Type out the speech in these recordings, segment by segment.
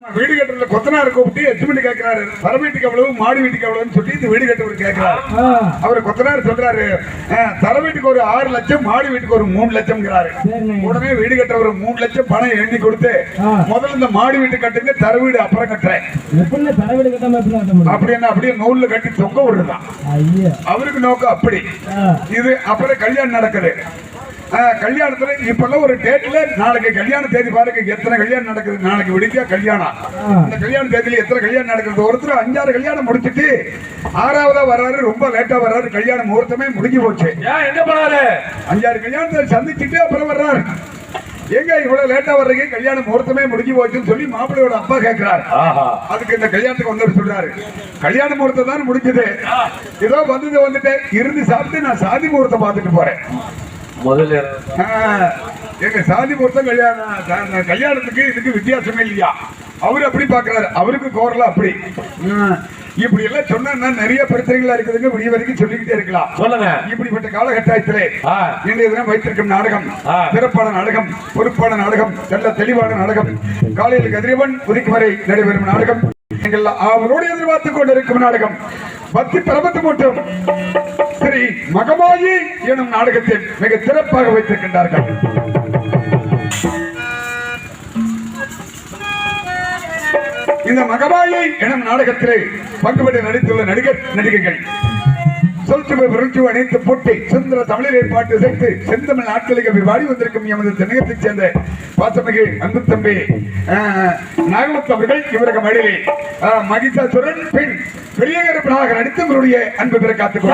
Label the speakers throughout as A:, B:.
A: வீடு கட்டுறதுல கொத்தனார் கூப்பிட்டு எஸ்டிமேட் கேட்கிறாரு. தர வீட்டுக்கு எவ்வளவு, மாடி வீட்டுக்கு எவ்வளவுன்னு சொல்லி இந்த வீடு கட்டுறவர் கேட்கிறாரு. அவர் கொத்தனார் சொல்றாரு, தர வீட்டுக்கு ஒரு 6 லட்சம், மாடி வீட்டுக்கு ஒரு 3 லட்சம்ங்கிறாரு. உடனே வீடு கட்டுறவர் 3 லட்சம் பணம் எண்ணி கொடுத்து, முதல்ல இந்த மாடி வீட்டு கட்டுங்க, தர வீடு அப்புறம் கட்டுறேன் அப்படின்னு அப்படியே நூல்ல கட்டி தொங்க விடுறதான் அவருக்கு நோக்கம். அப்படி இது அப்புறம் கல்யாணம் நடக்குது. கல்யாணத்துல இப்பெல்லாம் ஒரு டேட்ல நாளைக்கு கல்யாண தேதி பாருங்க, எத்தனை கல்யாணம் நடக்குது. நாளைக்கு விடிக்க கல்யாணம். இந்த கல்யாண தேதியில எத்தனை கல்யாணம் நடக்குது. ஒருத்தர் 5-6 கல்யாணம் முடிச்சுட்டு 6ஆவதா வர்றாரு, ரொம்ப லேட்டா வர்றாரு. கல்யாண முகூர்த்தமே முடிஞ்சு போச்சு. என்ன பண்ணாரு, 5-6 கல்யாணத்தை சந்திச்சுட்டு அப்புறம் வர்றாரு. எங்க இவ்வளவு லேட்டா வர்றீங்க, கல்யாண முகூர்த்தமே முடிஞ்சு போச்சுன்னு சொல்லி மாப்பிள்ளையோட அப்பா கேட்கிறாரு. அதுக்கு இந்த கல்யாணத்துக்கு வந்து சொல்றாரு, கல்யாண முகூர்த்தம் தான் முடிஞ்சது, ஏதோ வந்துட்டு இருந்து சாப்பிட்டு நான் சாதி முகூர்த்தம் பார்த்துட்டு போறேன். முதல்ல எங்க சாதி முகூர்த்தம் கல்யாணத்துக்கு இதுக்கு வித்தியாசமே இல்லையா. அவரு அப்படி பாக்குறாரு, அவருக்கு கோரல அப்படி. இப்படி எல்லாம் சொன்னா நிறைய பிரச்சனைகளா இருக்குதுங்க. விடிய வரைக்கும் சொல்லிக்கிட்டே இருக்கலாம். சொல்லுங்க. இப்படிப்பட்ட காலகட்டத்திலே இன்றைய தினம் வைத்திருக்கும் நாடகம் சிறப்பான நாடகம், பொறுப்பான நாடகம், நல்ல தெளிவான நாடகம். காலையில் கதிரவன் உதிக்கும் வரை நடைபெறும் நாடகம். நீங்கள் அவரோடு எதிர்பார்த்துக் கொண்டிருக்கும் நாடகம் பக்தி பிரபத்து மட்டும் ஸ்ரீ மகமாயி எனும் நாடகத்தில் மிக சிறப்பாக வைத்திருக்கின்றார்கள். இந்த மகமாயி எனும் நாடகத்திலே பங்குபெற்று நடித்துள்ள நடிகைகள் சொல்சுவை புரட்சிவை அனைத்து போட்டி சுந்தர தமிழிலே பாட்டு சேர்த்து செந்தமிழ் நாட்களுக்கு வாடி வந்திருக்கும் எமது தென்னகத்தைச் சேர்ந்த பாசமிகு அன்பு தம்பி நாகமுத்து அவர்கள் இவருக்கு மடியிலே மகிஷாசுரன் பெண் பெரியகரப்பனாக நடித்தவர்களுடைய அன்பு பெற காத்துக்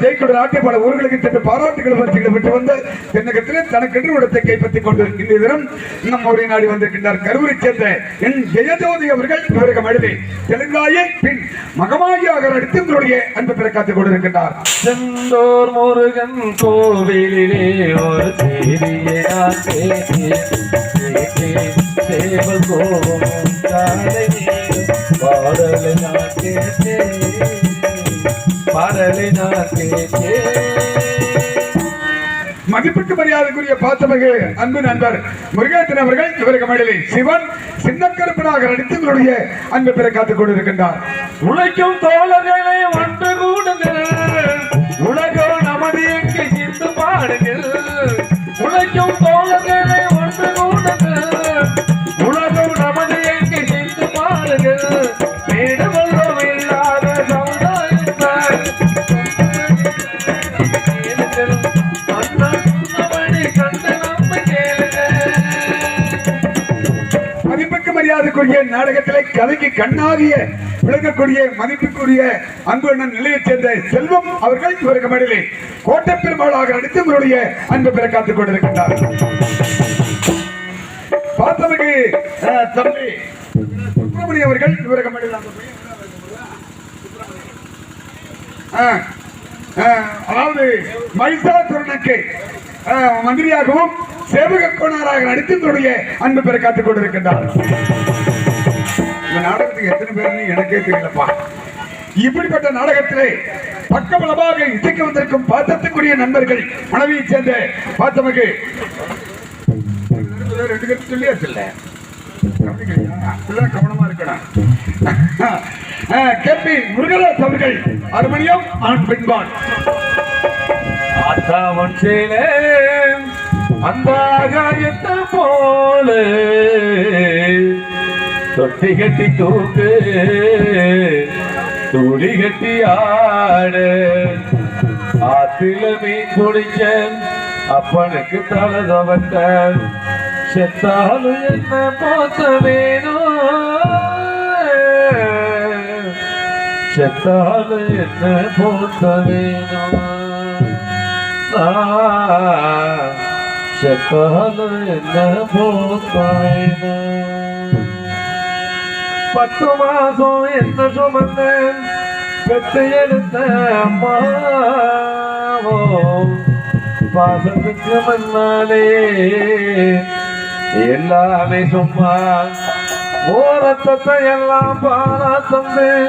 A: ஜெயிக்கொண்டு நாட்டிய பல ஊர்களுக்கு சென்று பாராட்டுகள் பரிசுகளை பெற்று வந்த தென்னகத்திலே தனக்கென்று இடத்தை கைப்பற்றிக் கொண்டு இந்த தினம் நம் ஊரை நாடி வந்திருக்கின்றார். கரூரை சேர்ந்த என் ஜெயஜோதி அவர்கள் இவருக்கு மனிதே தெலுங்காயை பின் மகமாகியாக நடித்து உங்களுடைய அன்பு பெற காத்துக் கொண்டிருக்கின்றார்.
B: செந்தூர் முருகன் கோவிலிலே ஒரு செய்தியை சேவல் கோபம்
A: மதிப்புக்கு மரியாதைக்குரிய பாசமிகு அன்பு நண்பர் முருகேசன் அவர்கள் இவருக்கு மடியிலே சிவன் சின்னக்கருப்பனாக நடித்து உங்களுடைய அன்பு பெற காத்துக் கொண்டிருக்கின்றார்.
B: உழைக்கும் தோழர்களை ஒன்று கூடுங்கள், உலகம் நமது எங்கே சிந்து பாடுங்கள். உழைக்கும் தோழர்களை ஒன்று கூடுங்கள், உலகம் நமது எங்கே சிந்து பாடுங்கள். வீடுவல்லம் இல்லாத
A: மரியாதைக்குரிய நாடகத்திலே கதைக்கு கண்ணாகிய விளங்கக்கூடிய மதிப்புக்குரிய அன்பு அண்ணன் நிலையைச் சேர்ந்த செல்வம் அவர்கள் இவருக்கு மடியிலே கோட்டை பெருமாளாக நடித்து உங்களுடைய அன்பு பெற காத்துக் கொண்டிருக்கின்றார். பார்த்தவருக்கு தம்பி சுப்பிரமணிய அவர்கள் இவருக்கு மடியில் அதாவது மகிஷாசுரனுக்கு மந்திரியாகவும் சேவக கோணராக நடித்தவருடைய அன்பு பெற காத்துக் கொண்டிருக்கின்றார். இந்த நாடகத்துக்கு எத்தனை பேருன்னு எனக்கே தெரியலப்பா. இப்படிப்பட்ட நாடகத்திலே பக்கபலமாக இசைக்கு வந்திருக்கும் பாசத்துக்குரிய நண்பர்கள் மனைவியை சேர்ந்த பாசமிகு 2 பேர் சொல்லியாச்சுல்ல, கவனமா இருக்கணும். கேபி முருகதாஸ் அவர்கள் அருமணியம் ஆண் பெண்பான்
B: ஆத்தாவன் சேலே அந்த ஆகாயத்தை போல தொட்டி கட்டி தூக்கு துளி கட்டி ஆடு ஆத்தில மீன் குடிச்ச அப்பனுக்கு தலை தவட்ட செத்தாலும் என்ன போத்த வேணும், செத்தாலும் என்ன போத்த வேணும், செத்தாலும் என்ன போத்த வேணும். 10 மாசம் என்ன சுமந்த பெற்று எடுத்த அம்மாவோ பாசத்துக்கு முன்னாலே எல்லாமே சும்மா ஓரத்தத்தை எல்லாம் பாலா தந்தேன்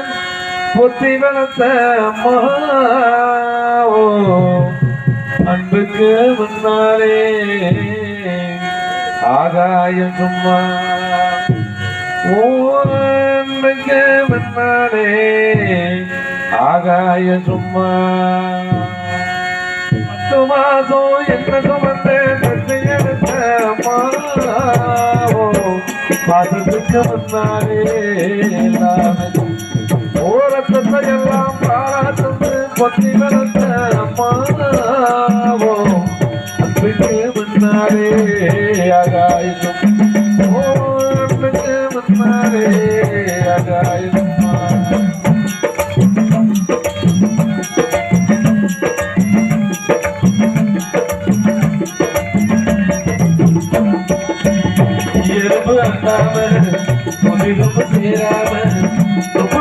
B: பொத்தி வளர்த்த அம்மாவோ அன்புக்கு முன்னாலே ஆகாயம் சும்மா ஓரன்புக்கு முன்னாலே ஆகாயம் சும்மா 10 மாசம் என்ன சுமந்த பெற்று எடுத்த அம்மாவோ பாசத்துக்கு முன்னாலே எல்லாமே ஓரத்தை எல்லாம் பாராட்டு பொத்தி வளர்த்த அம்மாவோ அன்புக்கு முன்னாலே ஆகாயம் ஓரத்துக்கு முன்னாலே ஆகாயம் எறும்பு அண்டாம முதிரும் சேராம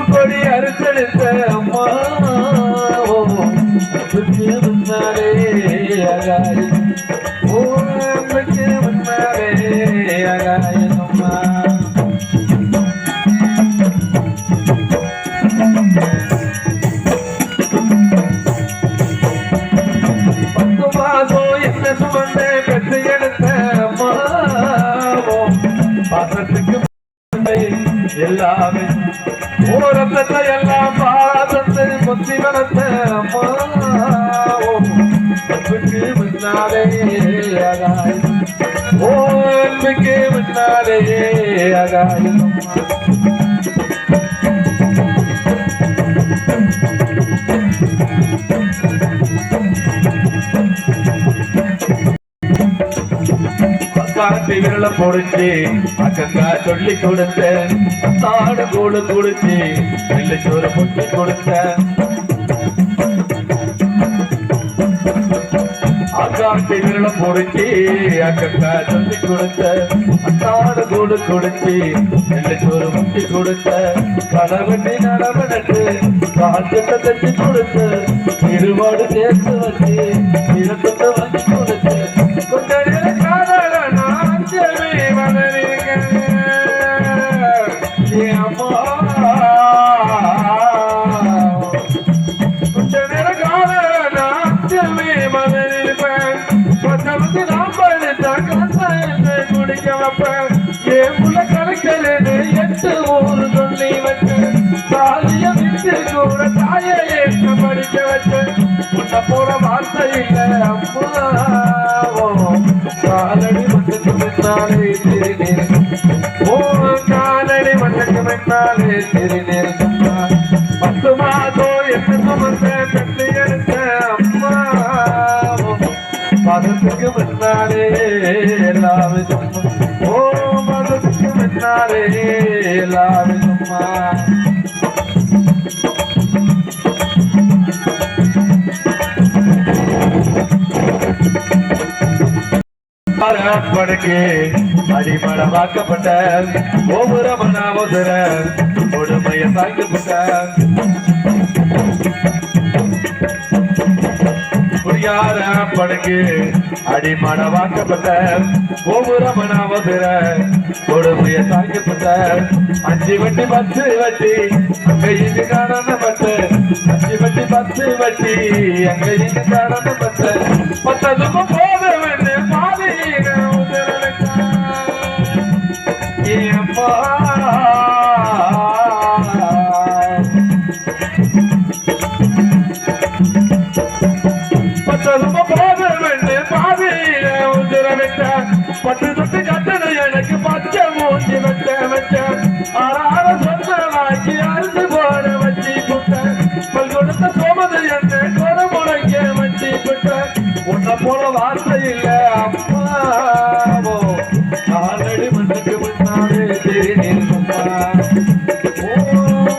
B: கொடி அறுத்தெடுத்த அம்மாவோ அன்புக்கு முன்னாலே ஆகாயம் ஓ அன்புக்கு முன்னாலே ஆகாயம் அம்மா என்ன சுமந்த பெற்று எடுத்த அம்மாவோ பாசத்துக்கு எல்லாமே ஓரத்தை எல்லாம் பாசத்தை பொத்தி வளர்த்த அம்மாவோ அன்புக்கு முன்னாலே ஆகாயம் ஓ அன்புக்கு முன்னாலே ஆகாயம் காட்டி விரல பொடிச்சு அக்கா சொல்லி கொடுத்த தாடு கூடு குடிச்சு வெள்ளைச்சோறு பொட்டி கொடுத்த அக்காட்டி விரல பொடிச்சு அக்கா சொல்லி கொடுத்த தாடு கூடு குடிச்சு வெள்ளைச்சோறு பொட்டி கொடுத்த கணவனை நடவனட்டு காற்று தட்டி கொடுத்து இருபாடு சேர்த்து வச்சு இரண்டு வந்து கொடுத்து கொஞ்ச நேரம் எட்டு ஊரு சொல்லி வச்சு தாலிய விட்டு கூட தாயை ஏற்ற படிக்க வச்சு உன்ன போற வார்த்தை இல்லை அம்மாவோ காலடி மண்ணுக்கு முன்னாலே திருநீர் ஓ காலடி மண்ணுக்கு முன்னாலே திருநீர் 10 மாதம் என்ன சுமந்த பெற்று எடுத்த அம்மாவோ பாதத்துக்கு முன்னாலே எல்லாமே ஓ பாதத்துக்கு முன்னாலே எல்லாமே சும்மா படுக்கு அடிமட வாக்கப்பட்ட ஓபுரமனாவதுர கொடுமைய தாக்கப்பட்ட குடியார படுக்கு அடிமட வாக்கப்பட்ட ஓபுரமனாவதுர கொடுமைய தாக்கப்பட்ட 5 வட்டி 10 வட்டி அங்க இங்கு காணப்பட்ட 5 வட்டி 10 வட்டி அங்க இங்கு காணப்பட்ட பத்ததும் போதவன்னு பாதையில பத்ததும் போதவன்னு பாதையில உதிரவிட்ட பட்டு தொட்டு கட்டண எனக்கு பச்சை மூஞ்சி வச்ச ஆறார சொந்தமாக்கி அறுந்து போட வச்சி புட்ட பல் கொடுத்த சோமது என்ன கொலை முளைக்க வச்சி புட்ட உன்னை போல வார்த்தை இல்ல அம்மாவோ காலடி மண்ணுக்கு முன்னாலே திருநீர் சும்மா ஓ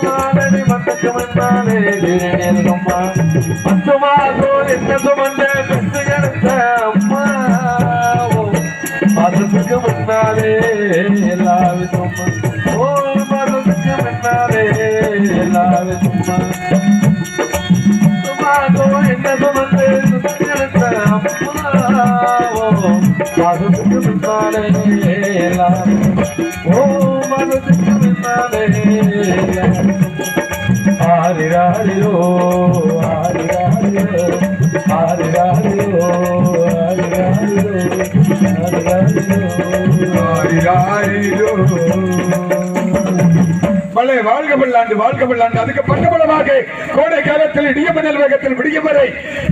B: காலடி மண்ணுக்கு முன்னாலே திருநீர் சும்மா 10 மாதம் என்ன சுமந்த பெற்று எடுத்த அம்மாவோ பாதத்துக்கு முன்னாலே எல்லாமே சும்மா ஓ பாதத்துக்கு முன்னாலே எல்லாமே சும்மா என்ன சுமந்து எடுத்த அம்மாவோ மனதுக்கு முன்னாலே ஓ மனதுக்கு முன்னாலே ஆரிராரியோ ஆரிராரியோ ஆரிராரியோ
A: மலை வாழ்க பல்லாண்டு வாழ்க பல்லாண்டு. அதுக்கு பக்கபலமாக கோடை காலத்தில் இடியமணல் வேகத்தில் விடியும் வரை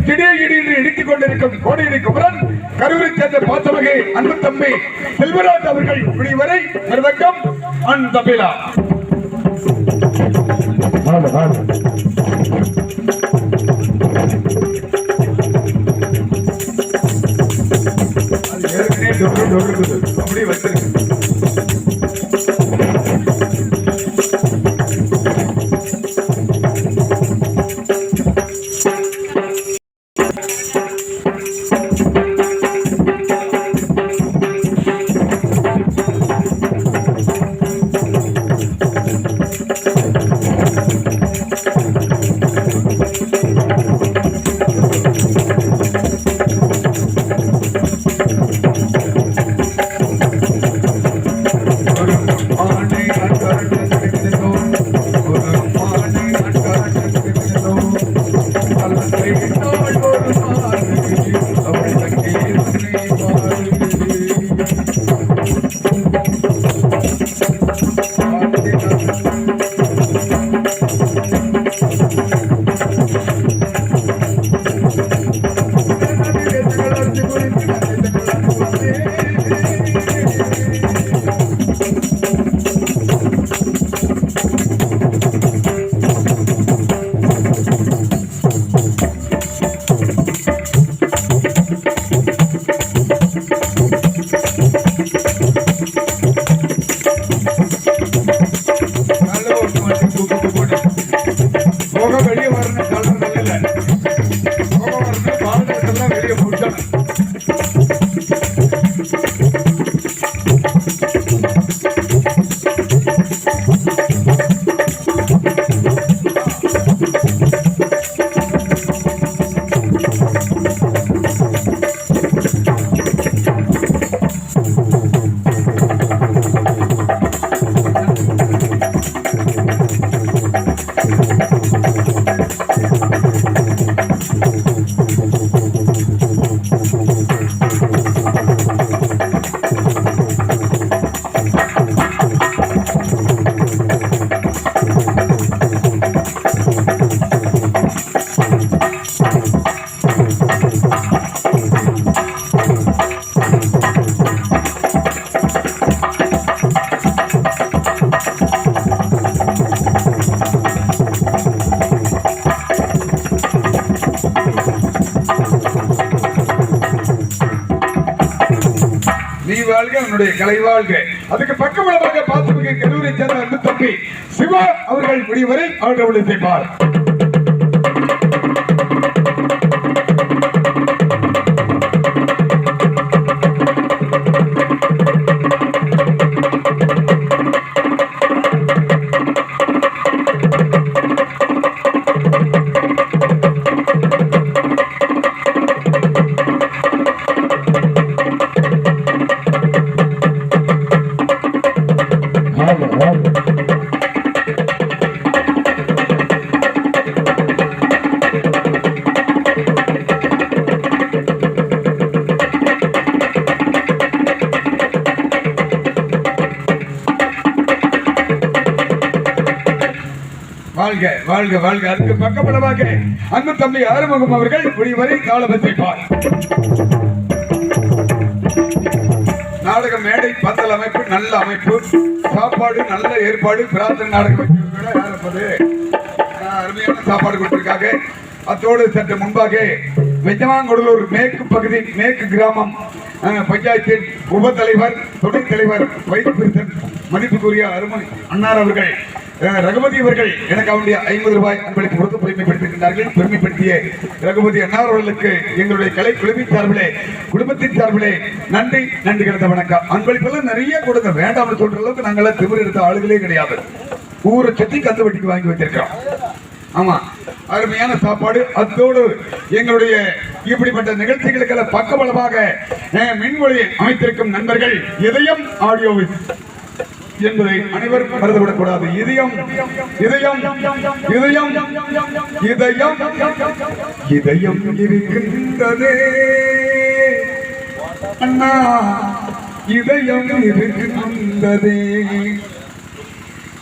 A: திடீர் இடிந்து இடித்துக் கொண்டிருக்கும் கோடையை குமரன் கரூரை சேர்ந்த பாசமகை அன்பு தம்பி செல்வராஜ் அவர்கள் விடிவரை நிர்வகம் அன் தபிலா அப்படி வச்சிருக்கு. கலை வாழ்க. அதுக்கு பக்கபலமாக பாத்துமிகு கல்லூரி சேர்ந்த அன்பு தம்பி சிவா அவர்கள் முடிவரை அவர்கள் செய்வார். வாழ்க வாழ்க வாழ்க. அதுக்கு பக்கபலமாக அன்பு தம்பி ஆறுமுகம் அவர்கள் முடிவரை காலம் செய்வார். நாடக மேடை பந்தல் அமைப்பு நல்ல அமைப்பு, சாப்பாடு நல்ல ஏற்பாடு, பிரார்த்தனை நாடகம் அருமையான சாப்பாடு கொடுத்திருக்காங்க. அத்தோடு சற்று முன்பாக வெஞ்சமாங்குடலூர் மேற்கு பகுதி மேற்கு கிராமம் பஞ்சாயத்தின் உப தலைவர் துணைத் தலைவர் வைஸ் பிரசிடன்ட் மதிப்புக்குரிய அருமை அன்னார் அவர்கள் ரகுபதி அவர்கள் எனக்கு அவருடைய 50 ரூபாய் அன்பளிப்பு கொடுத்து பெருமைப்படுத்துகின்றார்கள். பெருமைப்படுத்திய ரகுபதி அன்னார் அவர்களுக்கு எங்களுடைய கலை குழுவின் சார்பிலே குடும்பத்தின் சார்பிலே நன்றி நன்றி கிடந்த வணக்கம். அன்பளிப்பெல்லாம் நிறைய கொடுங்க, வேண்டாம்னு சொல்ற அளவுக்கு நாங்களாம் திமிர் எடுத்த ஆளுகளே கிடையாது. ஊரை சுத்தி கந்து வட்டிக்கு வாங்கி வச்சிருக்கிறோம். ஆமா, அருமையான சாப்பாடு. அத்தோடு எங்களுடைய இப்படிப்பட்ட நிகழ்ச்சிகளுக்கு பக்கபலமாக மின்மொழி அமைத்திருக்கும் நண்பர்கள் இதயம் ஆடியோ என்பதை அனைவரும் மறந்துவிடக் கூடாது. இதயம் இதயம் இதயம் இதயம் இதயம் இருக்கின்றதே அண்ணா, இதயம் இருக்கின்றதே.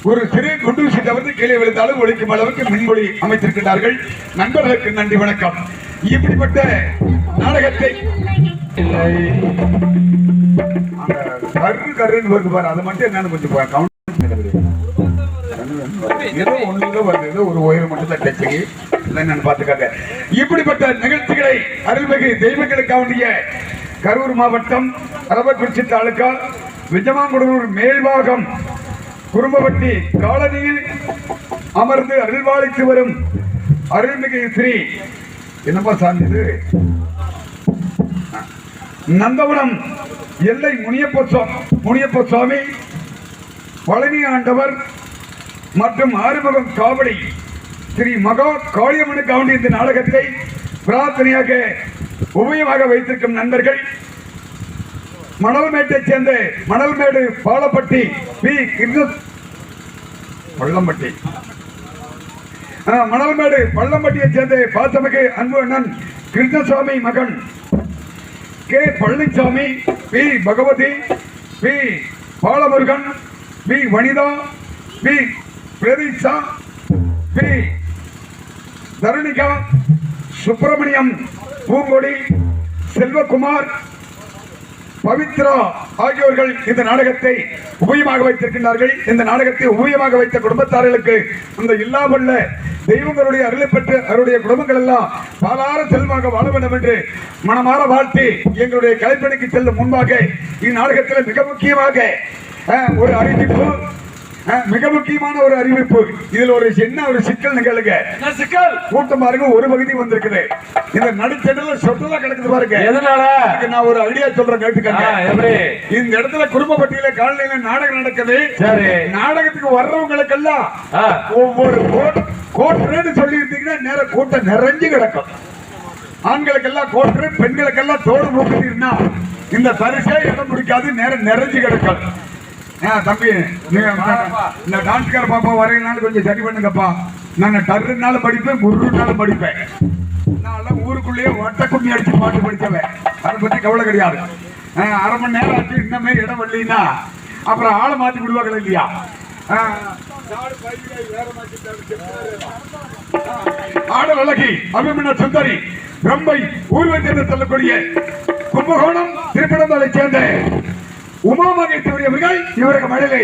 A: ஒரு சிறு குண்டூசி தவிர்த்து கீழே விழுந்தாலும் ஒழிக்கும் அளவுக்கு மின்மொழி அமைத்திருக்கிறார்கள். நண்பர்களுக்கு நன்றி, வணக்கம். இப்படிப்பட்ட நாடகத்தை கருன்னு வருது பாரு, அது மட்டும் என்னன்னு கொஞ்சம் ஏதோ ஒண்ணுல வருது, ஏதோ ஒரு உயரம் மட்டும் தான் டச்சுக்கு என்னன்னு பாத்துக்காங்க. இப்படிப்பட்ட நிகழ்ச்சிகளை அருள்மிகு தெய்வங்களுக்காண்டிய கரூர் மாவட்டம் அரவக்குறிச்சி தாலுகா விஜயமாங்குடலூர் மேல்பாகம் குறும்பவட்டி காலனியில் அமர்ந்து அருள்வாளித்து வரும் அருள்மிகு ஸ்ரீ என்னப்பா சார்ந்தது நந்தவனம் எல்லை முனியப்ப சுவாமி பழனி ஆண்டவர் மற்றும் ஆறுமுகம் காவடி ஸ்ரீ மகா காளியம்மனுக்கு ஆண்டிய இந்த நாடகத்தை பிரார்த்தனையாக உபயமாக வைத்திருக்கும் நண்பர்கள் மணல்மேட்டை சேர்ந்த மணல்மேடு பாலப்பட்டி பி பள்ளம்பட்டி மணல்மேடு பள்ளம்பட்டியை சேர்ந்த பாசமிகு அன்பு அண்ணன் கிருஷ்ணசுவாமி மகன் K Palanisamy, P Bhagavathi, P Balamurugan, P Vanitha, P Pratheesha, P Tharunika, Subramaniam, Poongodi, Selvakumar, Pavithra ஆகியோர்கள் இந்த நாடகத்தை உபயமாக வைத்திருக்கின்றார்கள். இந்த நாடகத்தை உபயமாக வைத்த குடும்பத்தார்களுக்கு இந்த இல்லாமல்ல தெய்வங்களுடைய அருளை பெற்று அவருடைய குடும்பங்கள் எல்லாம் பாலார செல்வமாக வாழ வேண்டும் என்று மனமாற வாழ்த்தி எங்களுடைய கலைப்பணிக்கு செல்லும் முன்பாக இந்நாடகத்தில் மிக முக்கியமாக ஒரு அறிவிப்பு, மிக முக்கியமான ஒரு அறிவிப்பு. இதில் ஒரு சின்ன ஒரு சிக்கல் நிகழுங்க. சிக்கல் கூட்டம் பாருங்க, ஒரு பகுதி வந்திருக்குது. இந்த நடுச்செடல சொட்டலா கிடக்குது பாருங்க. எதனால நான் ஒரு ஐடியா சொல்றேன், கேட்டுக்கங்க. இந்த இடத்துல குடும்பப்பட்டியில காலையில நாடகம் நடக்குது. நாடகத்துக்கு வர்றவங்களுக்கெல்லாம் ஒவ்வொரு கோட்டர்னு சொல்லி இருந்தீங்கன்னா நேர கூட்டம் நிறைஞ்சு கிடக்கும். ஆண்களுக்கெல்லாம் கோட்டர், பெண்களுக்கெல்லாம் தோடு மூக்கிட்டீங்கன்னா இந்த பரிசே இடம் பிடிக்காது, நேரம் நிறைஞ்சு கிடக்கும். தம்பி, இந்த டான்ஸ்கார பாப்பா வரையினாலும் கொஞ்சம் சரி பண்ணுங்கப்பா. நான் டர்னாலும் படிப்பேன், குருனாலும் படிப்பேன். நான் ஊருக்குள்ளேயே ஒட்ட கும்மி அடிச்சு பாட்டு படிச்சவன், அதை பத்தி கவலை கிடையாது. அரை மணி நேரம் ஆச்சு, இன்னமே இடம் வரலீங்கன்னா அப்புறம் ஆளை மாத்தி விடுவாங்க இல்லையா? ஆடல் அழகி அபிமன்ய சுந்தரி பிரம்மை ஊர்வசி என்று சொல்லக்கூடிய கும்பகோணம் திருப்பணத்தாலை சேர்ந்த உமா மகேஸ்வரி அவர்கள் இவருக்கு மழையை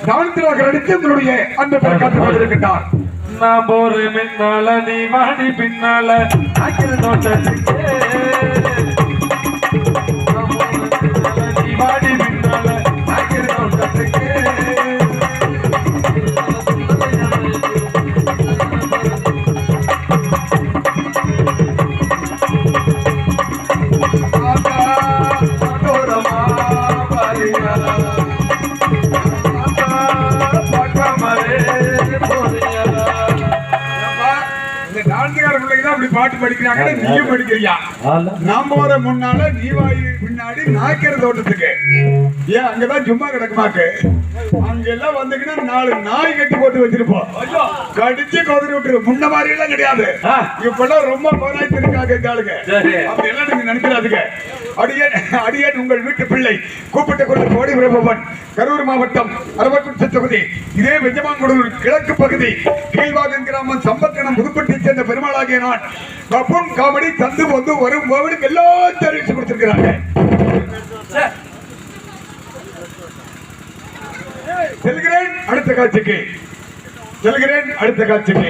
A: டான்ஸராக நடித்து உங்களுடைய அந்த காத்துக் கொண்டிருக்கின்றார்.
B: நான் போற பின்னால நீ வாடி பின்னால நீ வாடி பின்னால
A: பாட்டு படிக்கிறாங்க, நீயும் படிக்கிறியா? நாம வர முன்னால நீ வாயு பின்னாடி நாய்க்கிற தோட்டத்துக்கு ஏன் அங்கதான் சும்மா கிடக்குமாக்கு. அங்கெல்லாம் வந்துக்கினா 4 நாய் கட்டி போட்டு வச்சிருப்போம், கடிச்சு கொதறி விட்டுரு. முன்ன மாதிரி எல்லாம் கிடையாது. இப்பெல்லாம் ரொம்ப போராய்த்திருக்காங்க இருக்காளுங்க. அப்படி எல்லாம் நீங்க நினைக்கிறாதுங்க. அடியேன் உங்கள் வீட்டு பிள்ளை கூப்பிட்டு கொண்டு கோடி பிரபவன் கரூர் மாவட்டம் அரவக்குறிச்சி தொகுதி இதே விஜயமாங்குடலூர் கிழக்கு பகுதி கீழ்வாகன் கிராமம் சம்பக்கணம் புதுப்பட்டியை சேர்ந்த பெருமாளாகிய நான் பப்பும் காமெடி தந்து வந்து வரும் கோவிலுக்கு எல்லாம் தெரிவித்து கொடுத்திருக்கிறாங்க. செல்கிறேன் அடுத்த காட்சிக்கு.